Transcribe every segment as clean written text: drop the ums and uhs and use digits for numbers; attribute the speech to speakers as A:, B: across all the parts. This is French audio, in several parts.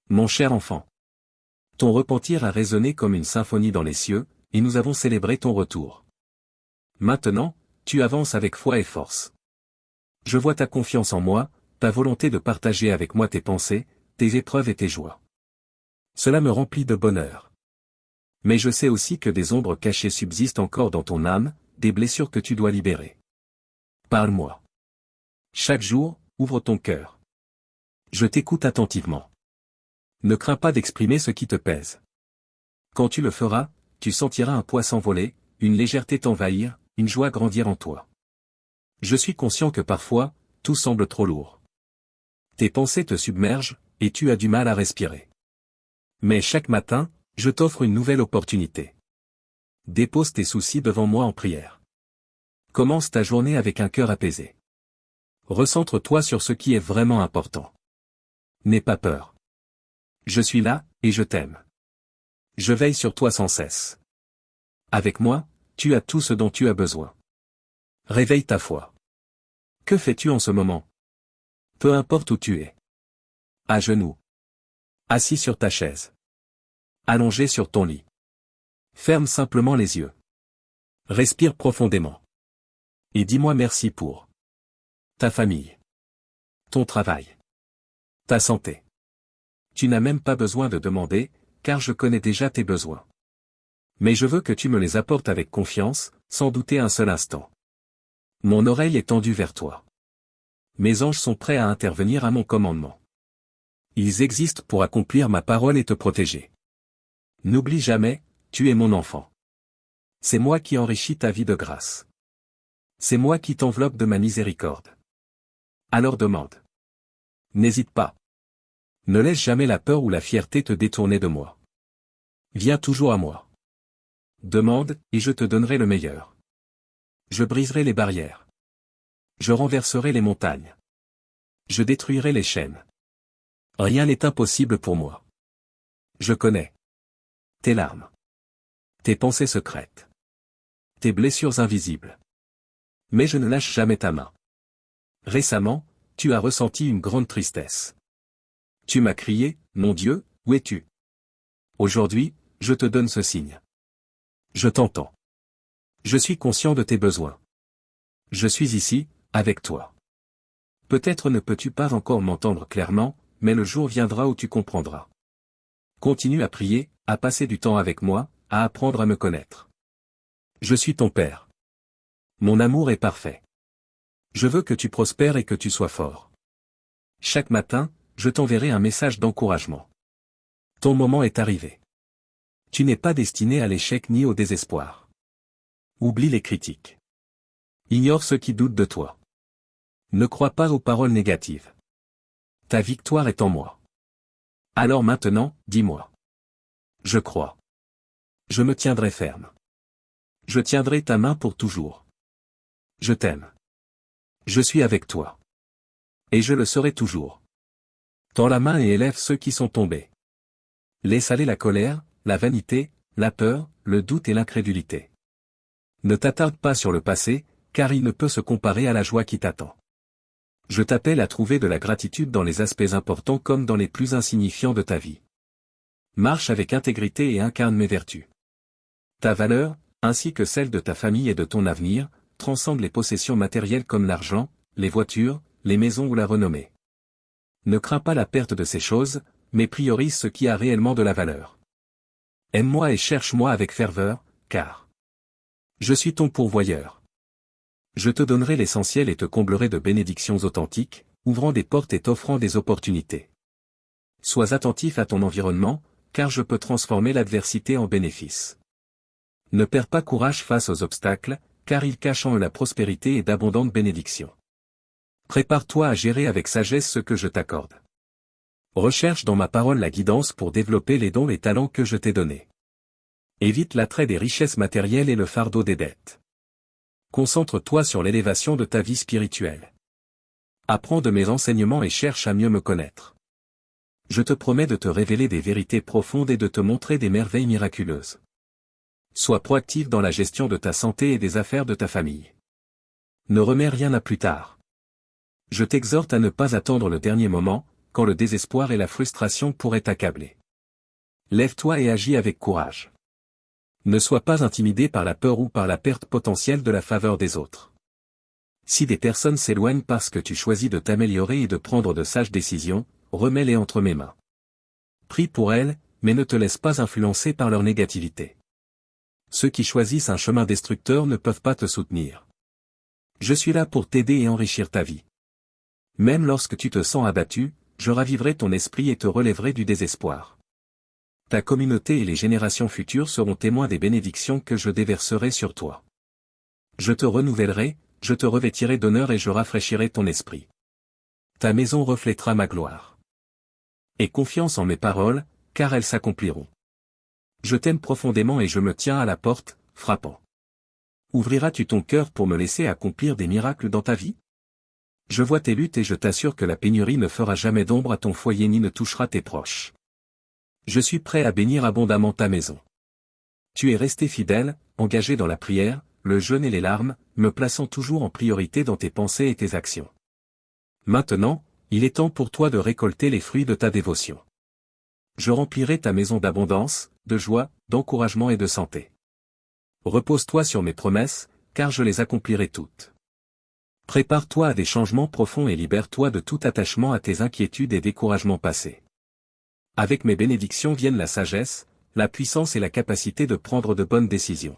A: Mon cher enfant. Ton repentir a résonné comme une symphonie dans les cieux, et nous avons célébré ton retour. Maintenant, tu avances avec foi et force. Je vois ta confiance en moi, ta volonté de partager avec moi tes pensées, tes épreuves et tes joies. Cela me remplit de bonheur. Mais je sais aussi que des ombres cachées subsistent encore dans ton âme, des blessures que tu dois libérer. Parle-moi. Chaque jour, ouvre ton cœur. Je t'écoute attentivement. Ne crains pas d'exprimer ce qui te pèse. Quand tu le feras, tu sentiras un poids s'envoler, une légèreté t'envahir, une joie grandir en toi. Je suis conscient que parfois, tout semble trop lourd. Tes pensées te submergent, et tu as du mal à respirer. Mais chaque matin, je t'offre une nouvelle opportunité. Dépose tes soucis devant moi en prière. Commence ta journée avec un cœur apaisé. Recentre-toi sur ce qui est vraiment important. N'aie pas peur. Je suis là, et je t'aime. Je veille sur toi sans cesse. Avec moi, tu as tout ce dont tu as besoin. Réveille ta foi. Que fais-tu en ce moment? Peu importe où tu es. À genoux. Assis sur ta chaise. Allongé sur ton lit. Ferme simplement les yeux. Respire profondément. Et dis-moi merci pour ta famille. Ton travail. Ta santé. Tu n'as même pas besoin de demander, car je connais déjà tes besoins. Mais je veux que tu me les apportes avec confiance, sans douter un seul instant. Mon oreille est tendue vers toi. Mes anges sont prêts à intervenir à mon commandement. Ils existent pour accomplir ma parole et te protéger. N'oublie jamais, tu es mon enfant. C'est moi qui enrichis ta vie de grâce. C'est moi qui t'enveloppe de ma miséricorde. Alors demande. N'hésite pas. Ne laisse jamais la peur ou la fierté te détourner de moi. Viens toujours à moi. Demande, et je te donnerai le meilleur. Je briserai les barrières. Je renverserai les montagnes. Je détruirai les chaînes. Rien n'est impossible pour moi. Je connais tes larmes, tes pensées secrètes, tes blessures invisibles. Mais je ne lâche jamais ta main. Récemment, tu as ressenti une grande tristesse. Tu m'as crié, mon Dieu, où es-tu? Aujourd'hui, je te donne ce signe. Je t'entends. Je suis conscient de tes besoins. Je suis ici, avec toi. Peut-être ne peux-tu pas encore m'entendre clairement, mais le jour viendra où tu comprendras. Continue à prier, à passer du temps avec moi, à apprendre à me connaître. Je suis ton Père. Mon amour est parfait. Je veux que tu prospères et que tu sois fort. Chaque matin, je t'enverrai un message d'encouragement. Ton moment est arrivé. Tu n'es pas destiné à l'échec ni au désespoir. Oublie les critiques. Ignore ceux qui doutent de toi. Ne crois pas aux paroles négatives. Ta victoire est en moi. Alors maintenant, dis-moi. Je crois. Je me tiendrai ferme. Je tiendrai ta main pour toujours. Je t'aime. Je suis avec toi. Et je le serai toujours. Tends la main et élève ceux qui sont tombés. Laisse aller la colère, la vanité, la peur, le doute et l'incrédulité. Ne t'attarde pas sur le passé, car il ne peut se comparer à la joie qui t'attend. Je t'appelle à trouver de la gratitude dans les aspects importants comme dans les plus insignifiants de ta vie. Marche avec intégrité et incarne mes vertus. Ta valeur, ainsi que celle de ta famille et de ton avenir, transcende les possessions matérielles comme l'argent, les voitures, les maisons ou la renommée. Ne crains pas la perte de ces choses, mais priorise ce qui a réellement de la valeur. Aime-moi et cherche-moi avec ferveur, car je suis ton pourvoyeur. Je te donnerai l'essentiel et te comblerai de bénédictions authentiques, ouvrant des portes et t'offrant des opportunités. Sois attentif à ton environnement, car je peux transformer l'adversité en bénéfice. Ne perds pas courage face aux obstacles, car ils cachent en eux la prospérité et d'abondantes bénédictions. Prépare-toi à gérer avec sagesse ce que je t'accorde. Recherche dans ma parole la guidance pour développer les dons et talents que je t'ai donnés. Évite l'attrait des richesses matérielles et le fardeau des dettes. Concentre-toi sur l'élévation de ta vie spirituelle. Apprends de mes enseignements et cherche à mieux me connaître. Je te promets de te révéler des vérités profondes et de te montrer des merveilles miraculeuses. Sois proactif dans la gestion de ta santé et des affaires de ta famille. Ne remets rien à plus tard. Je t'exhorte à ne pas attendre le dernier moment, quand le désespoir et la frustration pourraient t'accabler. Lève-toi et agis avec courage. Ne sois pas intimidé par la peur ou par la perte potentielle de la faveur des autres. Si des personnes s'éloignent parce que tu choisis de t'améliorer et de prendre de sages décisions, remets-les entre mes mains. Prie pour elles, mais ne te laisse pas influencer par leur négativité. Ceux qui choisissent un chemin destructeur ne peuvent pas te soutenir. Je suis là pour t'aider et enrichir ta vie. Même lorsque tu te sens abattu, je raviverai ton esprit et te relèverai du désespoir. Ta communauté et les générations futures seront témoins des bénédictions que je déverserai sur toi. Je te renouvellerai, je te revêtirai d'honneur et je rafraîchirai ton esprit. Ta maison reflètera ma gloire. Aie confiance en mes paroles, car elles s'accompliront. Je t'aime profondément et je me tiens à la porte, frappant. Ouvriras-tu ton cœur pour me laisser accomplir des miracles dans ta vie? Je vois tes luttes et je t'assure que la pénurie ne fera jamais d'ombre à ton foyer ni ne touchera tes proches. Je suis prêt à bénir abondamment ta maison. Tu es resté fidèle, engagé dans la prière, le jeûne et les larmes, me plaçant toujours en priorité dans tes pensées et tes actions. Maintenant, il est temps pour toi de récolter les fruits de ta dévotion. Je remplirai ta maison d'abondance, de joie, d'encouragement et de santé. Repose-toi sur mes promesses, car je les accomplirai toutes. Prépare-toi à des changements profonds et libère-toi de tout attachement à tes inquiétudes et découragements passés. Avec mes bénédictions viennent la sagesse, la puissance et la capacité de prendre de bonnes décisions.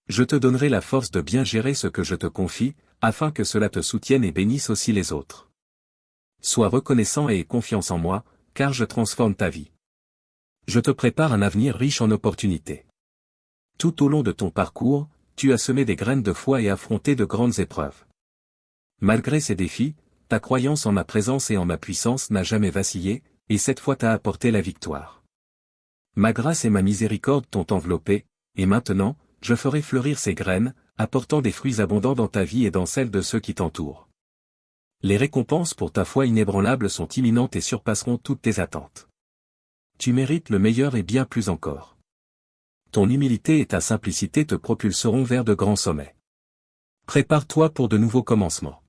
A: Je te donnerai la force de bien gérer ce que je te confie, afin que cela te soutienne et bénisse aussi les autres. Sois reconnaissant et aie confiance en moi, car je transforme ta vie. Je te prépare un avenir riche en opportunités. Tout au long de ton parcours, tu as semé des graines de foi et affronté de grandes épreuves. Malgré ces défis, ta croyance en ma présence et en ma puissance n'a jamais vacillé, et cette fois t'a apporté la victoire. Ma grâce et ma miséricorde t'ont enveloppé, et maintenant, je ferai fleurir ces graines, apportant des fruits abondants dans ta vie et dans celle de ceux qui t'entourent. Les récompenses pour ta foi inébranlable sont imminentes et surpasseront toutes tes attentes. Tu mérites le meilleur et bien plus encore. Ton humilité et ta simplicité te propulseront vers de grands sommets. Prépare-toi pour de nouveaux commencements.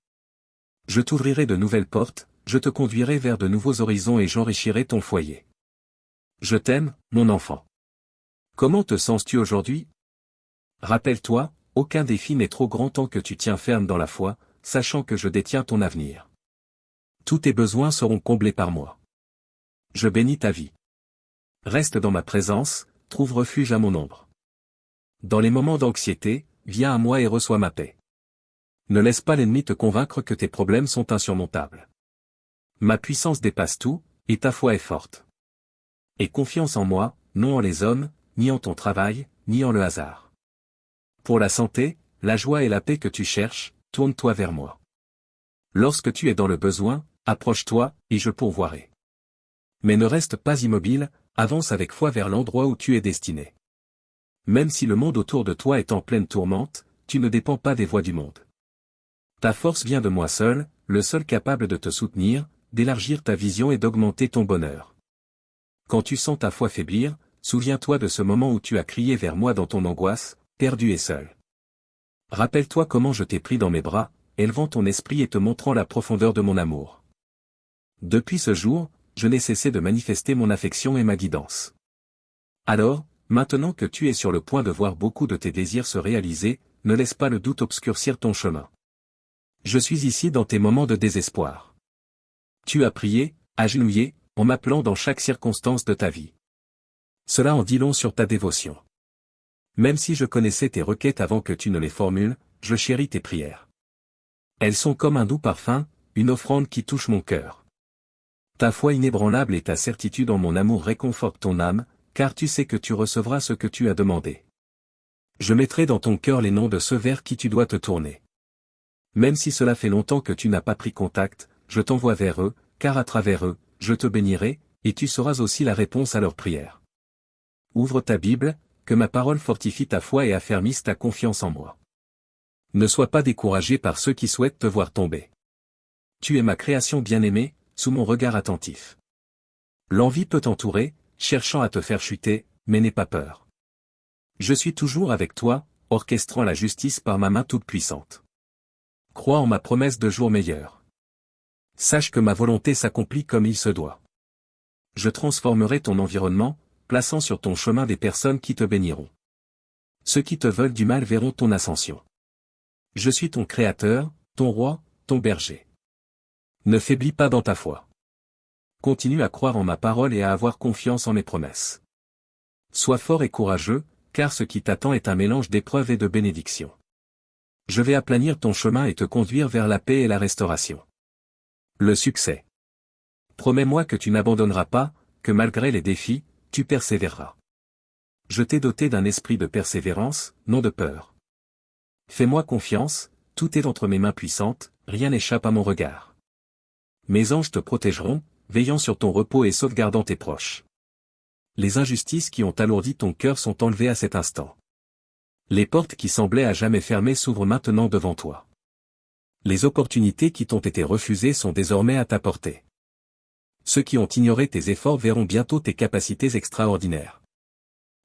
A: Je t'ouvrirai de nouvelles portes, je te conduirai vers de nouveaux horizons et j'enrichirai ton foyer. Je t'aime, mon enfant. Comment te sens-tu aujourd'hui? Rappelle-toi, aucun défi n'est trop grand tant que tu tiens ferme dans la foi, sachant que je détiens ton avenir. Tous tes besoins seront comblés par moi. Je bénis ta vie. Reste dans ma présence, trouve refuge à mon ombre. Dans les moments d'anxiété, viens à moi et reçois ma paix. Ne laisse pas l'ennemi te convaincre que tes problèmes sont insurmontables. Ma puissance dépasse tout, et ta foi est forte. Aie confiance en moi, non en les hommes, ni en ton travail, ni en le hasard. Pour la santé, la joie et la paix que tu cherches, tourne-toi vers moi. Lorsque tu es dans le besoin, approche-toi, et je pourvoirai. Mais ne reste pas immobile, avance avec foi vers l'endroit où tu es destiné. Même si le monde autour de toi est en pleine tourmente, tu ne dépends pas des voies du monde. Ta force vient de moi seul, le seul capable de te soutenir, d'élargir ta vision et d'augmenter ton bonheur. Quand tu sens ta foi faiblir, souviens-toi de ce moment où tu as crié vers moi dans ton angoisse, perdu et seul. Rappelle-toi comment je t'ai pris dans mes bras, élevant ton esprit et te montrant la profondeur de mon amour. Depuis ce jour, je n'ai cessé de manifester mon affection et ma guidance. Alors, maintenant que tu es sur le point de voir beaucoup de tes désirs se réaliser, ne laisse pas le doute obscurcir ton chemin. Je suis ici dans tes moments de désespoir. Tu as prié, agenouillé, en m'appelant dans chaque circonstance de ta vie. Cela en dit long sur ta dévotion. Même si je connaissais tes requêtes avant que tu ne les formules, je chéris tes prières. Elles sont comme un doux parfum, une offrande qui touche mon cœur. Ta foi inébranlable et ta certitude en mon amour réconfortent ton âme, car tu sais que tu recevras ce que tu as demandé. Je mettrai dans ton cœur les noms de ceux vers qui tu dois te tourner. Même si cela fait longtemps que tu n'as pas pris contact, je t'envoie vers eux, car à travers eux, je te bénirai, et tu sauras aussi la réponse à leurs prières. Ouvre ta Bible, que ma parole fortifie ta foi et affermisse ta confiance en moi. Ne sois pas découragé par ceux qui souhaitent te voir tomber. Tu es ma création bien-aimée, sous mon regard attentif. L'envie peut t'entourer, cherchant à te faire chuter, mais n'aie pas peur. Je suis toujours avec toi, orchestrant la justice par ma main toute puissante. Crois en ma promesse de jours meilleurs. Sache que ma volonté s'accomplit comme il se doit. Je transformerai ton environnement, plaçant sur ton chemin des personnes qui te béniront. Ceux qui te veulent du mal verront ton ascension. Je suis ton Créateur, ton Roi, ton Berger. Ne faiblis pas dans ta foi. Continue à croire en ma parole et à avoir confiance en mes promesses. Sois fort et courageux, car ce qui t'attend est un mélange d'épreuves et de bénédictions. Je vais aplanir ton chemin et te conduire vers la paix et la restauration. Le succès. Promets-moi que tu n'abandonneras pas, que malgré les défis, tu persévéreras. Je t'ai doté d'un esprit de persévérance, non de peur. Fais-moi confiance, tout est entre mes mains puissantes, rien n'échappe à mon regard. Mes anges te protégeront, veillant sur ton repos et sauvegardant tes proches. Les injustices qui ont alourdi ton cœur sont enlevées à cet instant. Les portes qui semblaient à jamais fermées s'ouvrent maintenant devant toi. Les opportunités qui t'ont été refusées sont désormais à ta portée. Ceux qui ont ignoré tes efforts verront bientôt tes capacités extraordinaires.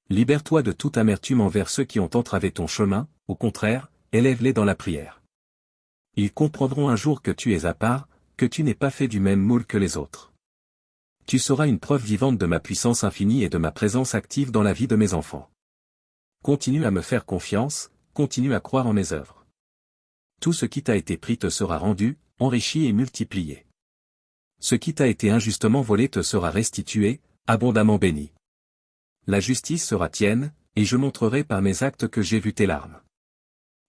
A: Libère-toi de toute amertume envers ceux qui ont entravé ton chemin, au contraire, élève-les dans la prière. Ils comprendront un jour que tu es à part, que tu n'es pas fait du même moule que les autres. Tu seras une preuve vivante de ma puissance infinie et de ma présence active dans la vie de mes enfants. Continue à me faire confiance, continue à croire en mes œuvres. Tout ce qui t'a été pris te sera rendu, enrichi et multiplié. Ce qui t'a été injustement volé te sera restitué, abondamment béni. La justice sera tienne, et je montrerai par mes actes que j'ai vu tes larmes.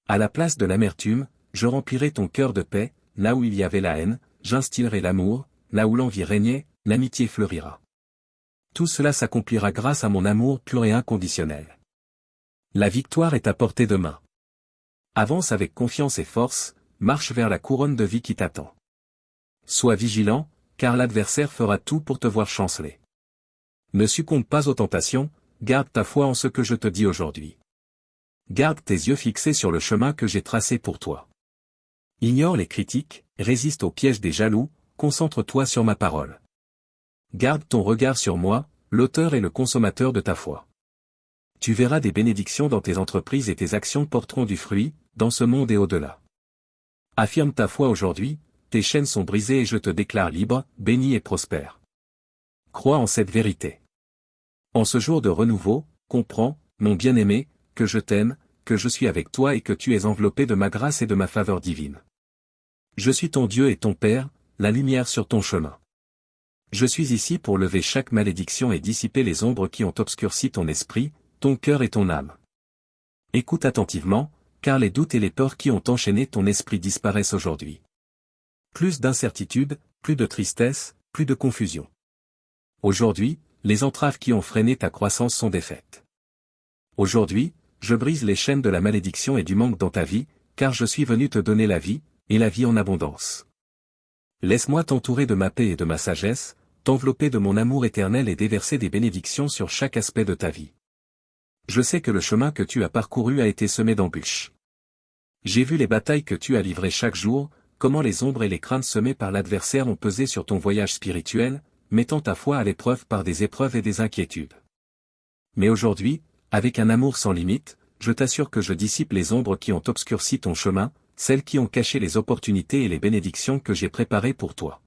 A: À la place de l'amertume, je remplirai ton cœur de paix, là où il y avait la haine, j'instillerai l'amour, là où l'envie régnait, l'amitié fleurira. Tout cela s'accomplira grâce à mon amour pur et inconditionnel. La victoire est à portée de main. Avance avec confiance et force, marche vers la couronne de vie qui t'attend. Sois vigilant, car l'adversaire fera tout pour te voir chanceler. Ne succombe pas aux tentations, garde ta foi en ce que je te dis aujourd'hui. Garde tes yeux fixés sur le chemin que j'ai tracé pour toi. Ignore les critiques, résiste aux pièges des jaloux, concentre-toi sur ma parole. Garde ton regard sur moi, l'auteur et le consommateur de ta foi. Tu verras des bénédictions dans tes entreprises et tes actions porteront du fruit, dans ce monde et au-delà. Affirme ta foi aujourd'hui, tes chaînes sont brisées et je te déclare libre, béni et prospère. Crois en cette vérité. En ce jour de renouveau, comprends, mon bien-aimé, que je t'aime, que je suis avec toi et que tu es enveloppé de ma grâce et de ma faveur divine. Je suis ton Dieu et ton Père, la lumière sur ton chemin. Je suis ici pour lever chaque malédiction et dissiper les ombres qui ont obscurci ton esprit, ton cœur et ton âme. Écoute attentivement, car les doutes et les peurs qui ont enchaîné ton esprit disparaissent aujourd'hui. Plus d'incertitude, plus de tristesse, plus de confusion. Aujourd'hui, les entraves qui ont freiné ta croissance sont défaites. Aujourd'hui, je brise les chaînes de la malédiction et du manque dans ta vie, car je suis venu te donner la vie, et la vie en abondance. Laisse-moi t'entourer de ma paix et de ma sagesse, t'envelopper de mon amour éternel et déverser des bénédictions sur chaque aspect de ta vie. Je sais que le chemin que tu as parcouru a été semé d'embûches. J'ai vu les batailles que tu as livrées chaque jour, comment les ombres et les craintes semées par l'adversaire ont pesé sur ton voyage spirituel, mettant ta foi à l'épreuve par des épreuves et des inquiétudes. Mais aujourd'hui, avec un amour sans limite, je t'assure que je dissipe les ombres qui ont obscurci ton chemin, celles qui ont caché les opportunités et les bénédictions que j'ai préparées pour toi.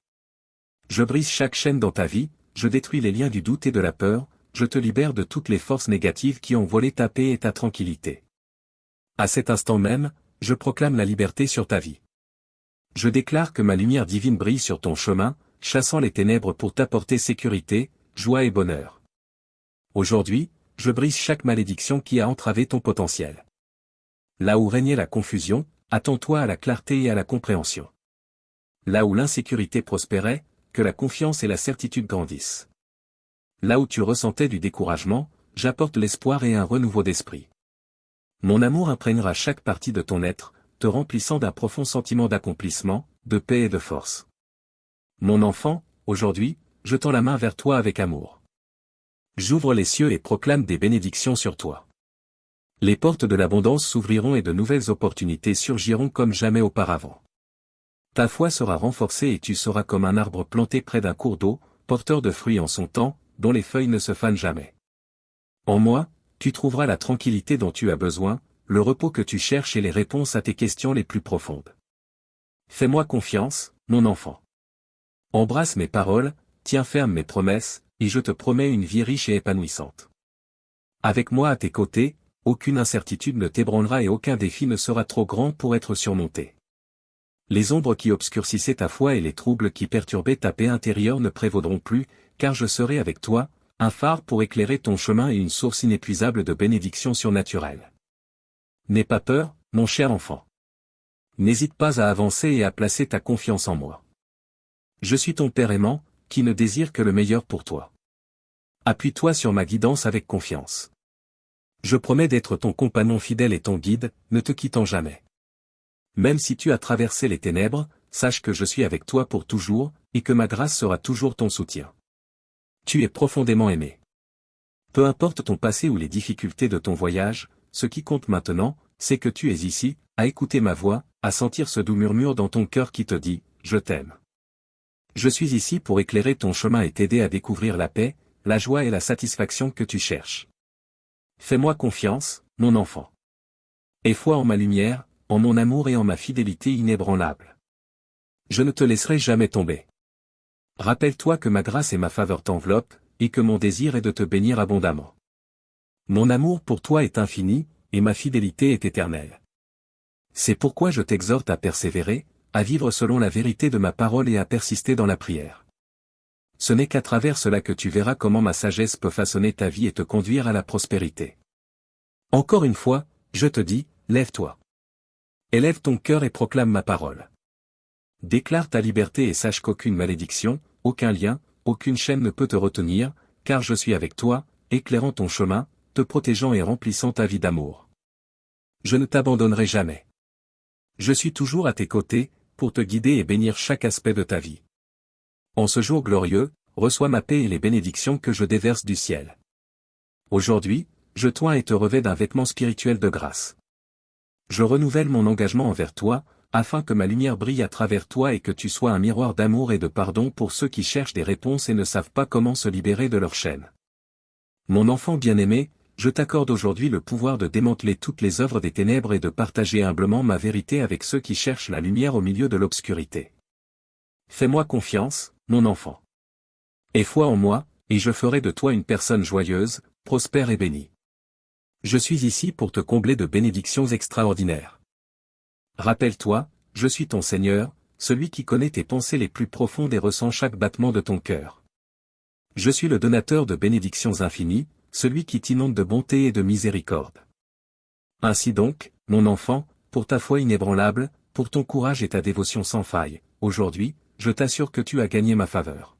A: Je brise chaque chaîne dans ta vie, je détruis les liens du doute et de la peur, je te libère de toutes les forces négatives qui ont volé ta paix et ta tranquillité. À cet instant même, je proclame la liberté sur ta vie. Je déclare que ma lumière divine brille sur ton chemin, chassant les ténèbres pour t'apporter sécurité, joie et bonheur. Aujourd'hui, je brise chaque malédiction qui a entravé ton potentiel. Là où régnait la confusion, attends-toi à la clarté et à la compréhension. Là où l'insécurité prospérait, que la confiance et la certitude grandissent. Là où tu ressentais du découragement, j'apporte l'espoir et un renouveau d'esprit. Mon amour imprégnera chaque partie de ton être, te remplissant d'un profond sentiment d'accomplissement, de paix et de force. Mon enfant, aujourd'hui, je tends la main vers toi avec amour. J'ouvre les cieux et proclame des bénédictions sur toi. Les portes de l'abondance s'ouvriront et de nouvelles opportunités surgiront comme jamais auparavant. Ta foi sera renforcée et tu seras comme un arbre planté près d'un cours d'eau, porteur de fruits en son temps, dont les feuilles ne se fanent jamais. En moi, tu trouveras la tranquillité dont tu as besoin, le repos que tu cherches et les réponses à tes questions les plus profondes. Fais-moi confiance, mon enfant. Embrasse mes paroles, tiens ferme mes promesses, et je te promets une vie riche et épanouissante. Avec moi à tes côtés, aucune incertitude ne t'ébranlera et aucun défi ne sera trop grand pour être surmonté. Les ombres qui obscurcissaient ta foi et les troubles qui perturbaient ta paix intérieure ne prévaudront plus, car je serai avec toi, un phare pour éclairer ton chemin et une source inépuisable de bénédictions surnaturelles. N'aie pas peur, mon cher enfant. N'hésite pas à avancer et à placer ta confiance en moi. Je suis ton Père aimant, qui ne désire que le meilleur pour toi. Appuie-toi sur ma guidance avec confiance. Je promets d'être ton compagnon fidèle et ton guide, ne te quittant jamais. Même si tu as traversé les ténèbres, sache que je suis avec toi pour toujours, et que ma grâce sera toujours ton soutien. Tu es profondément aimé. Peu importe ton passé ou les difficultés de ton voyage, ce qui compte maintenant, c'est que tu es ici, à écouter ma voix, à sentir ce doux murmure dans ton cœur qui te dit « Je t'aime ». Je suis ici pour éclairer ton chemin et t'aider à découvrir la paix, la joie et la satisfaction que tu cherches. Fais-moi confiance, mon enfant. Aie foi en ma lumière, en mon amour et en ma fidélité inébranlable. Je ne te laisserai jamais tomber. Rappelle-toi que ma grâce et ma faveur t'enveloppent, et que mon désir est de te bénir abondamment. Mon amour pour toi est infini, et ma fidélité est éternelle. C'est pourquoi je t'exhorte à persévérer, à vivre selon la vérité de ma parole et à persister dans la prière. Ce n'est qu'à travers cela que tu verras comment ma sagesse peut façonner ta vie et te conduire à la prospérité. Encore une fois, je te dis, lève-toi. Élève ton cœur et proclame ma parole. Déclare ta liberté et sache qu'aucune malédiction, aucun lien, aucune chaîne ne peut te retenir, car je suis avec toi, éclairant ton chemin, te protégeant et remplissant ta vie d'amour. Je ne t'abandonnerai jamais. Je suis toujours à tes côtés, pour te guider et bénir chaque aspect de ta vie. En ce jour glorieux, reçois ma paix et les bénédictions que je déverse du ciel. Aujourd'hui, je t'oins et te revêts d'un vêtement spirituel de grâce. Je renouvelle mon engagement envers toi, afin que ma lumière brille à travers toi et que tu sois un miroir d'amour et de pardon pour ceux qui cherchent des réponses et ne savent pas comment se libérer de leur chaîne. Mon enfant bien-aimé, je t'accorde aujourd'hui le pouvoir de démanteler toutes les œuvres des ténèbres et de partager humblement ma vérité avec ceux qui cherchent la lumière au milieu de l'obscurité. Fais-moi confiance, mon enfant. Aie foi en moi, et je ferai de toi une personne joyeuse, prospère et bénie. Je suis ici pour te combler de bénédictions extraordinaires. Rappelle-toi, je suis ton Seigneur, celui qui connaît tes pensées les plus profondes et ressent chaque battement de ton cœur. Je suis le donateur de bénédictions infinies, celui qui t'inonde de bonté et de miséricorde. Ainsi donc, mon enfant, pour ta foi inébranlable, pour ton courage et ta dévotion sans faille, aujourd'hui, je t'assure que tu as gagné ma faveur.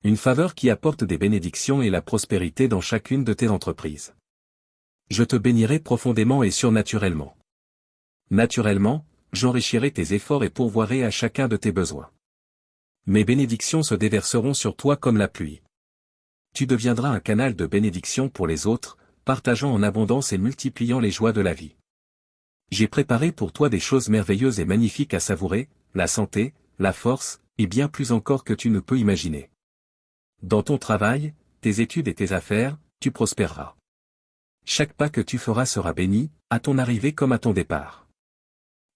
A: Une faveur qui apporte des bénédictions et la prospérité dans chacune de tes entreprises. Je te bénirai profondément et surnaturellement. Naturellement, j'enrichirai tes efforts et pourvoirai à chacun de tes besoins. Mes bénédictions se déverseront sur toi comme la pluie. Tu deviendras un canal de bénédiction pour les autres, partageant en abondance et multipliant les joies de la vie. J'ai préparé pour toi des choses merveilleuses et magnifiques à savourer, la santé, la force, et bien plus encore que tu ne peux imaginer. Dans ton travail, tes études et tes affaires, tu prospéreras. Chaque pas que tu feras sera béni, à ton arrivée comme à ton départ.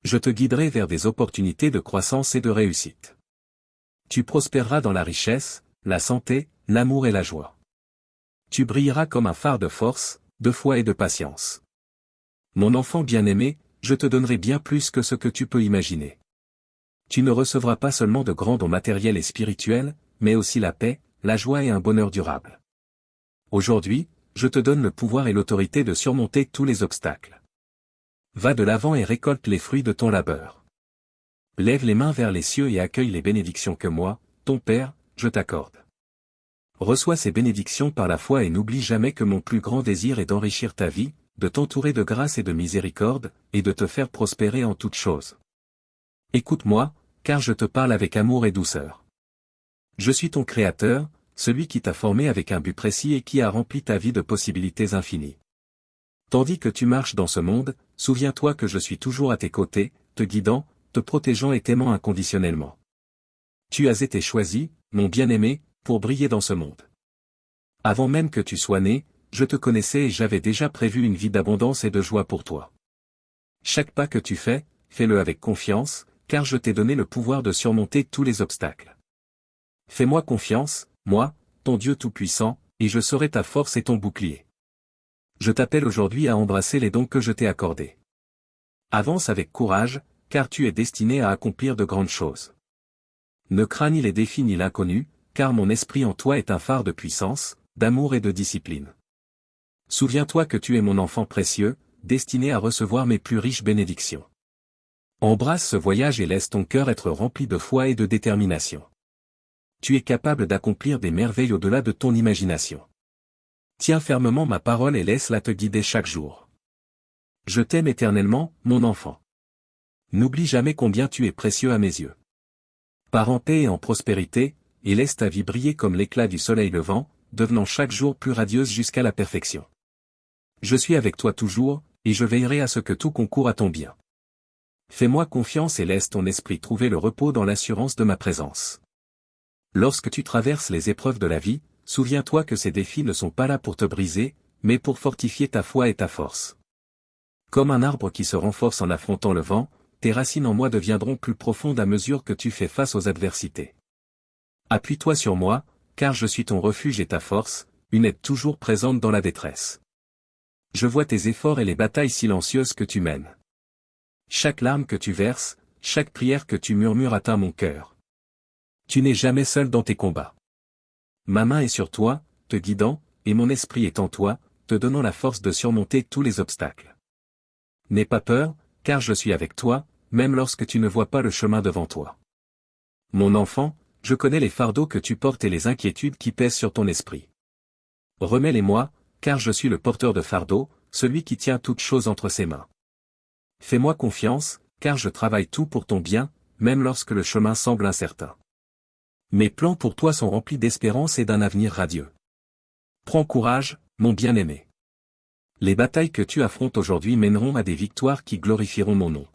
A: Je te guiderai vers des opportunités de croissance et de réussite. Tu prospéreras dans la richesse, la santé, l'amour et la joie. Tu brilleras comme un phare de force, de foi et de patience. Mon enfant bien-aimé, je te donnerai bien plus que ce que tu peux imaginer. Tu ne recevras pas seulement de grands dons matériels et spirituels, mais aussi la paix, la joie et un bonheur durable. Aujourd'hui, je te donne le pouvoir et l'autorité de surmonter tous les obstacles. Va de l'avant et récolte les fruits de ton labeur. Lève les mains vers les cieux et accueille les bénédictions que moi, ton Père, je t'accorde. Reçois ces bénédictions par la foi et n'oublie jamais que mon plus grand désir est d'enrichir ta vie, de t'entourer de grâce et de miséricorde, et de te faire prospérer en toutes choses. Écoute-moi, car je te parle avec amour et douceur. Je suis ton Créateur, celui qui t'a formé avec un but précis et qui a rempli ta vie de possibilités infinies. Tandis que tu marches dans ce monde, souviens-toi que je suis toujours à tes côtés, te guidant, te protégeant et t'aimant inconditionnellement. Tu as été choisi, mon bien-aimé, pour briller dans ce monde. Avant même que tu sois né, je te connaissais et j'avais déjà prévu une vie d'abondance et de joie pour toi. Chaque pas que tu fais, fais-le avec confiance, car je t'ai donné le pouvoir de surmonter tous les obstacles. Fais-moi confiance, moi, ton Dieu Tout-Puissant, et je serai ta force et ton bouclier. Je t'appelle aujourd'hui à embrasser les dons que je t'ai accordés. Avance avec courage, car tu es destiné à accomplir de grandes choses. Ne crains ni les défis ni l'inconnu, car mon esprit en toi est un phare de puissance, d'amour et de discipline. Souviens-toi que tu es mon enfant précieux, destiné à recevoir mes plus riches bénédictions. Embrasse ce voyage et laisse ton cœur être rempli de foi et de détermination. Tu es capable d'accomplir des merveilles au-delà de ton imagination. Tiens fermement ma parole et laisse-la te guider chaque jour. Je t'aime éternellement, mon enfant. N'oublie jamais combien tu es précieux à mes yeux. Pars en paix et en prospérité, et laisse ta vie briller comme l'éclat du soleil levant, devenant chaque jour plus radieuse jusqu'à la perfection. Je suis avec toi toujours, et je veillerai à ce que tout concourt à ton bien. Fais-moi confiance et laisse ton esprit trouver le repos dans l'assurance de ma présence. Lorsque tu traverses les épreuves de la vie, souviens-toi que ces défis ne sont pas là pour te briser, mais pour fortifier ta foi et ta force. Comme un arbre qui se renforce en affrontant le vent, tes racines en moi deviendront plus profondes à mesure que tu fais face aux adversités. Appuie-toi sur moi, car je suis ton refuge et ta force, une aide toujours présente dans la détresse. Je vois tes efforts et les batailles silencieuses que tu mènes. Chaque larme que tu verses, chaque prière que tu murmures atteint mon cœur. Tu n'es jamais seul dans tes combats. Ma main est sur toi, te guidant, et mon esprit est en toi, te donnant la force de surmonter tous les obstacles. N'aie pas peur, car je suis avec toi, même lorsque tu ne vois pas le chemin devant toi. Mon enfant, je connais les fardeaux que tu portes et les inquiétudes qui pèsent sur ton esprit. Remets-les-moi, car je suis le porteur de fardeaux, celui qui tient toutes choses entre ses mains. Fais-moi confiance, car je travaille tout pour ton bien, même lorsque le chemin semble incertain. Mes plans pour toi sont remplis d'espérance et d'un avenir radieux. Prends courage, mon bien-aimé. Les batailles que tu affrontes aujourd'hui mèneront à des victoires qui glorifieront mon nom.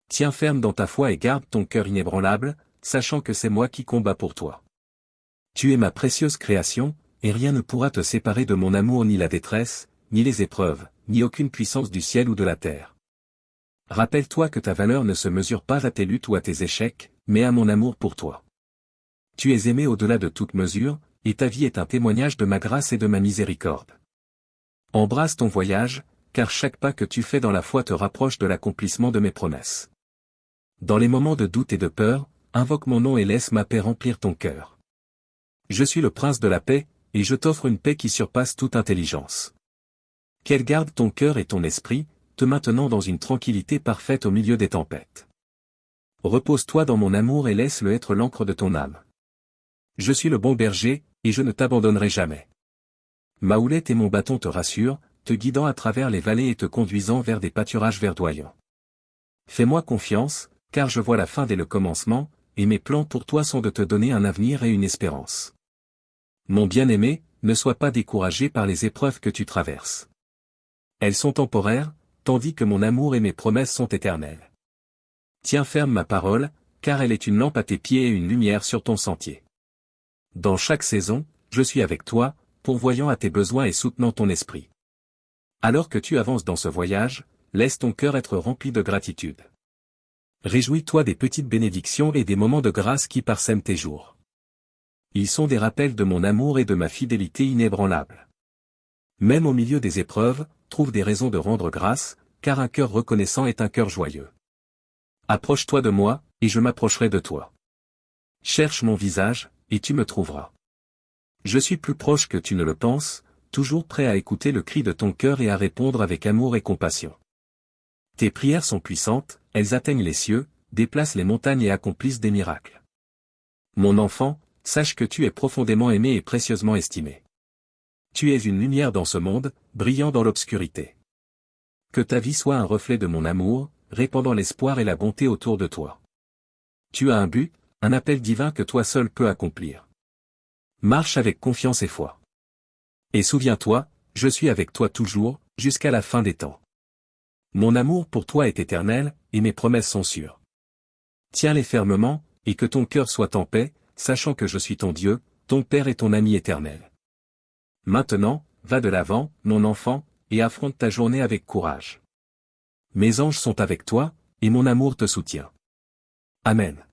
A: Tiens ferme dans ta foi et garde ton cœur inébranlable, sachant que c'est moi qui combats pour toi. Tu es ma précieuse création, et rien ne pourra te séparer de mon amour ni la détresse, ni les épreuves, ni aucune puissance du ciel ou de la terre. Rappelle-toi que ta valeur ne se mesure pas à tes luttes ou à tes échecs, mais à mon amour pour toi. Tu es aimé au-delà de toute mesure, et ta vie est un témoignage de ma grâce et de ma miséricorde. Embrasse ton voyage, car chaque pas que tu fais dans la foi te rapproche de l'accomplissement de mes promesses. Dans les moments de doute et de peur, invoque mon nom et laisse ma paix remplir ton cœur. Je suis le prince de la paix, et je t'offre une paix qui surpasse toute intelligence. Qu'elle garde ton cœur et ton esprit, te maintenant dans une tranquillité parfaite au milieu des tempêtes. Repose-toi dans mon amour et laisse-le être l'encre de ton âme. Je suis le bon berger, et je ne t'abandonnerai jamais. Ma houlette et mon bâton te rassurent, te guidant à travers les vallées et te conduisant vers des pâturages verdoyants. Fais-moi confiance, car je vois la fin dès le commencement, et mes plans pour toi sont de te donner un avenir et une espérance. Mon bien-aimé, ne sois pas découragé par les épreuves que tu traverses. Elles sont temporaires, tandis que mon amour et mes promesses sont éternelles. Tiens ferme ma parole, car elle est une lampe à tes pieds et une lumière sur ton sentier. Dans chaque saison, je suis avec toi, pourvoyant à tes besoins et soutenant ton esprit. Alors que tu avances dans ce voyage, laisse ton cœur être rempli de gratitude. Réjouis-toi des petites bénédictions et des moments de grâce qui parsèment tes jours. Ils sont des rappels de mon amour et de ma fidélité inébranlable. Même au milieu des épreuves, trouve des raisons de rendre grâce, car un cœur reconnaissant est un cœur joyeux. Approche-toi de moi, et je m'approcherai de toi. Cherche mon visage, et tu me trouveras. Je suis plus proche que tu ne le penses, toujours prêt à écouter le cri de ton cœur et à répondre avec amour et compassion. Tes prières sont puissantes, elles atteignent les cieux, déplacent les montagnes et accomplissent des miracles. Mon enfant, sache que tu es profondément aimé et précieusement estimé. Tu es une lumière dans ce monde, brillant dans l'obscurité. Que ta vie soit un reflet de mon amour, répandant l'espoir et la bonté autour de toi. Tu as un but, un appel divin que toi seul peux accomplir. Marche avec confiance et foi. Et souviens-toi, je suis avec toi toujours, jusqu'à la fin des temps. Mon amour pour toi est éternel, et mes promesses sont sûres. Tiens-les fermement, et que ton cœur soit en paix, sachant que je suis ton Dieu, ton Père et ton ami éternel. Maintenant, va de l'avant, mon enfant, et affronte ta journée avec courage. Mes anges sont avec toi, et mon amour te soutient. Amen.